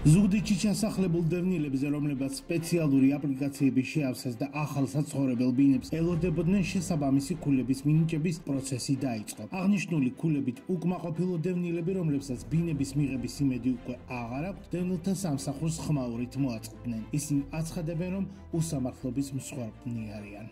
ზუგდიდში ჩასახლებულ დევნილებზე, რომლებაც სპეციალური აპლიკაციები შეავსეს და ახალ საცხოვრებელ ბინებს ელოდებოდნენ, შესაბამისი ქულების მინიჭების პროცესი დაიწყო. აღნიშნული ქულებით უკმაყოფილო დევნილები, რომლებსაც ბინების მიღების იმედი უკვე აღარ აქვთ, დევნილთა სამსახურს ხმაურით მოაწყდნენ. ისინი აცხადებენ, რომ უსამართლობის მსხვერპლნი არიან.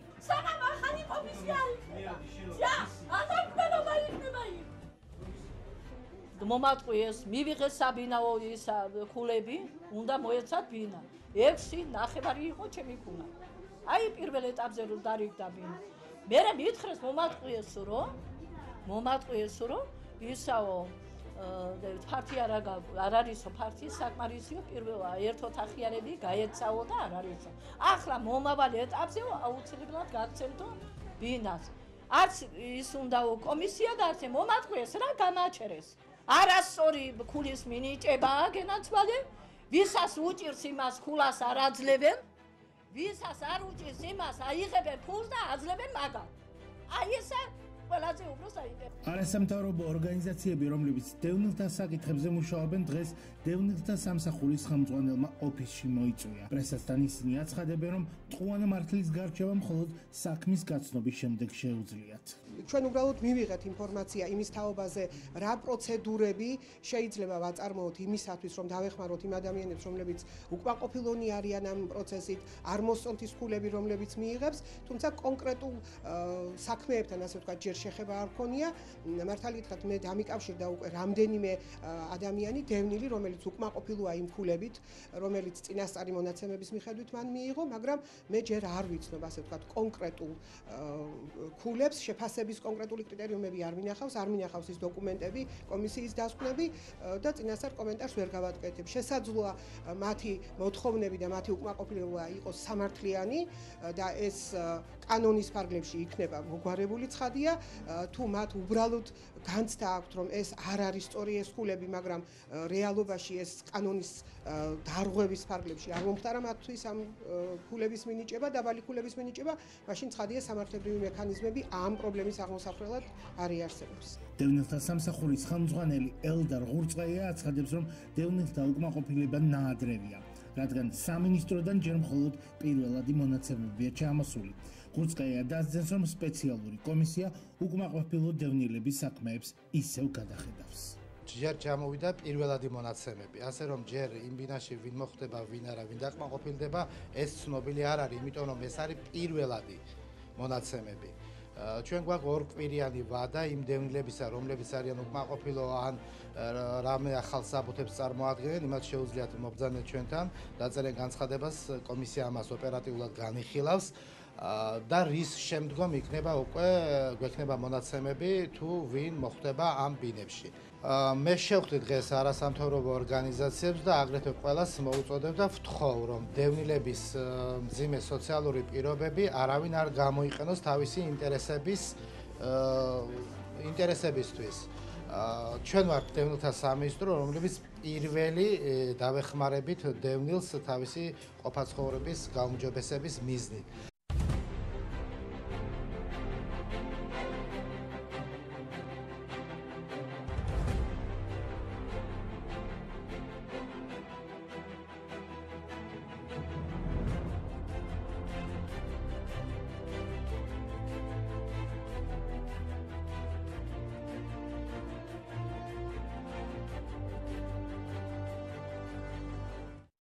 მომატყვიეს, მივიღეს საბინაო ის ქულები, უნდა მოეცათ ბინა. 6.5 იყო ჩემი ქულა. აი პირველ ეტაპზე რომ დარიგდა ბინა. მერე მითხრეს მომატყვიეს, რომ ისაო ფართი არ არისო, ფართი საკმარისიო პირველ ერთოთ ახიარები გაეცაო და არ არისო. ახლა მომავალ ეტაპზე აუცილებლად გაგცემთო ბინას. არც ის უნდაო კომისია და არც მომატყვიეს რა გამაჩერეს. არასწორი ქულის მინიჭებაა გენაცვალე, ვისაც უჭირს იმას ქულას არ აძლევენ, ვისაც არ უჭირს იმას აიღებენ ქულს და აძლევენ მაგას. აი ესა ყველაზე უბრალოდ აიღებენ. არასამთავრობო ორგანიზაციები, რომლებიც დევნილთა საკითხებზე მუშაობენ, დღეს დევნილთა სამსახურის ხელმძღვანელმა ოფისში მოიწვია. პრესასთან ისინი აცხადებენ, რომ მტყუარი მართლის გარჩევა მხოლოდ საქმის გაცნობის შემდეგ შეუძლიათ. ჩვენ უბრალოდ მივიღეთ ინფორმაცია იმის თაობაზე, რა პროცედურები შეიძლება ვაწარმოოთ იმისათვის, რომ დავეხმაროთ იმ ადამიანებს, რომლებიც უკმაყოფილონი არიან ამ პროცესით, არ მოსწონთ ის ქულები, რომლებიც მიიღებს, თუმცა კონკრეტულ საქმეებთან, ასე ვთქვათ, ჯერ შეხება არ ქონია. მართალი გითხრათ, მე დამიკავშირდა უკვე რამდენიმე ადამიანი, დევნილი, რომელიც უკმაყოფილოა იმ ქულებით, რომელიც წინასწარი მონაცემების მიხედვით მან მიიღო, მაგრამ მე ჯერ არ ვიცნობ, ასე ვთქვათ, კონკრეტულ ქულებს, შეფასების კონკრეტული კრიტერიუმები არ მინახავს ის დოკუმენტები, კომისიის დასკვნები და წინასწარ კომენტარს ვერ გავაკეთებ. შესაძლოა მათი მოთხოვნები და მათი უკმაყოფილება იყოს სამართლიანი და ეს კანონის ფარგლებში იქნება მოგვარებული ცხადია, თუ მათ უბრალოდ განცდა აქვთ, რომ ეს არ არის სწორი ეს ქულები, მაგრამ რეალობაში ეს კანონის დარღვევის ფარგლებში არ მომხდარა მათთვის ამ ქულების მინიჭება, დაბალი ქულების მინიჭება, მაშინ ცხადია სამართლებრივი მექანიზმები ამ პრობლემის აღმოსახრელად არ იარსებებს. დევნილთა სამსახურის ხელმძღვანელი ელდარ ღურწყაია აცხადებს, რომ დევნილთა უკმაყოფილება ნაადრევია, რადგან სამინისტროდან ჯერ მხოლოდ პირველადი მონაცემებია ჩამოსული. ღურწყაია დასძენს, რომ სპეციალური კომისია უკმაყოფილო დევნილების საქმეებს ისევ გადახედავს. ჯერ ჩამოვიდა პირველადი მონაცემები, ასე რომ ჯერ იმ ბინაში ვინ მოხვდება, ვინ არა, ვინ დაკმაყოფილდება, ეს ცნობილი არ არის, იმიტომ რომ ეს არის პირველადი მონაცემები. ჩვენ გვაქვს ორკვირიანი ვადა იმ დევნილებისა, რომლებიც არიან უკმაყოფილო ან რამე ახალ საბუთებს წარმოადგენენ, იმათ შეუძლიათ მობრძანენ ჩვენთან, დაწერენ განცხადებას, კომისია ამას ოპერატიულად განიხილავს და რის შემდგომ იქნება უკვე გვექნება მონაცემები თუ ვინ მოხვდება ამ ბინებში. მე შევხვდი დღეს არასამთავრობო ორგანიზაციებს და აგრეთვე ყველას მოუწოდებ და ვთხოვ, რომ დევნილების მძიმე სოციალური პირობები არავინ არ გამოიყენოს თავისი ინტერესებისთვის. ჩვენ ვართ დევნილთა სამინისტრო, რომლებიც პირველი დავეხმარებით დევნილს თავისი ყოფაცხოვრების გაუმჯობესების მიზნით.